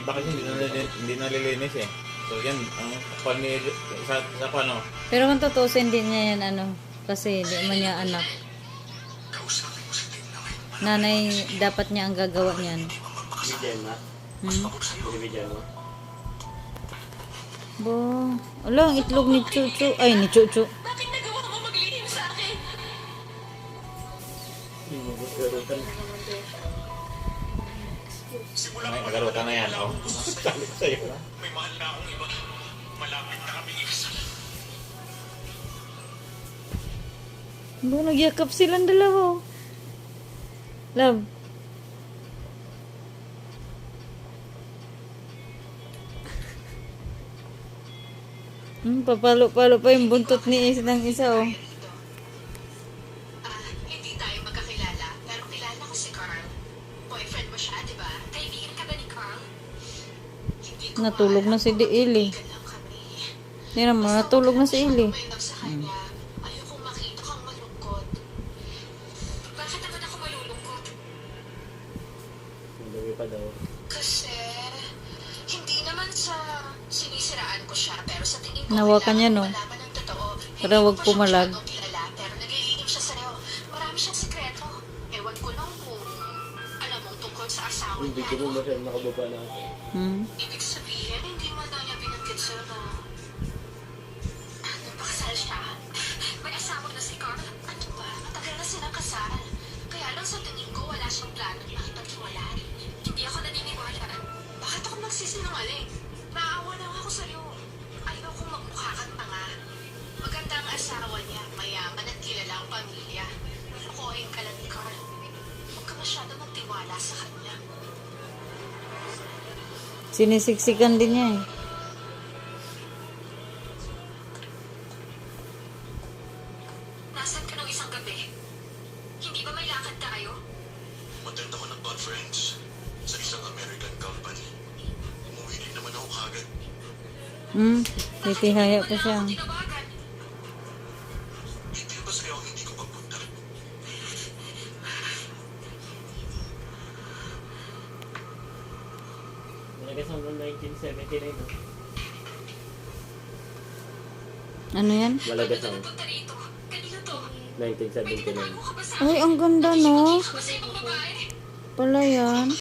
iba kasi hindi nalilinis eh. So yan, ang sa ano, Pero kung tutusin, hindi niya yan ano. Kasi hindi man niya anak. Nanay, dapat niya ang gagawa niyan. Bigyan na. Bigyan mo. Bo, ala, ang itlog ni Chuchu. Ay, ni Chuchu. Bakit nagawa mo maglihim sa akin? Hindi mo gusto. ay, magalutan na yan, oh. Sabi ko sa'yo. May mahal na akong iba. Malapit na kami ikasal. Bo, nagyakap silang dalawa. Love. Papalo-palo pa yung buntot ni ng isa, oh. Hindi tayo magkakilala, pero kilala ko si Carl. Boyfriend mo siya, di ba? Kaibigan ka ba ni Carl? Hindi ko Natulog na si Ili. maalam lang kami. Hindi naman, natulog na si Ili. Mainam sa kanya. Ayokong makita kang malungkot. Bakit naman ako malulungkot? Hindi pa daw. Kasi, hindi naman sa sinisiraan ko siya, pero sa tingin ko, Nawakan niya, no? malaman ng totoo. Para wag Hindi ko siya pumalag. masyadong kilala, pero naglilihim siya sa'yo. Marami siyang sikreto. Ewan ko lang kung alam mong tungkol sa asawa Hindi niya. ko mo siya nakababa na ako. Ibig sabihin, hindi mo daw niya binanggit sa'yo na nagpakasal siya. May asawa na si Carl. Ano ba? Matagal na silang kasal. Kaya lang sa tingin ko, wala siyang plano na makipaghiwalay. Hindi ako naniniwala. Bakit ako magsisinungaling? Naawa lang ako sa'yo. Ayaw kong magmukha kang tanga. Maganda ang asawa niya, mayaman at kilala ang pamilya. Lukuhin ka lang ni Carl. Huwag ka masyado magtiwala sa kanya. Sinisiksikan din niya, eh. Nasaan ka nung isang gabi? Hindi ba may lakad tayo? Matend ako ng conference sa isang American company. Umuwi din naman ako kagad. Titihaya pa siya. Tinawagan. Hindi ba sa'yo hindi ko pagpunta? Nagkasama noong 1979. No? Ano yan? Malagas Ano ako. nagpunta rito? Kanina to. 1979. Mo ka ba sa Ay, ang ganda, no? Ako sa ibang babae? Pala yan.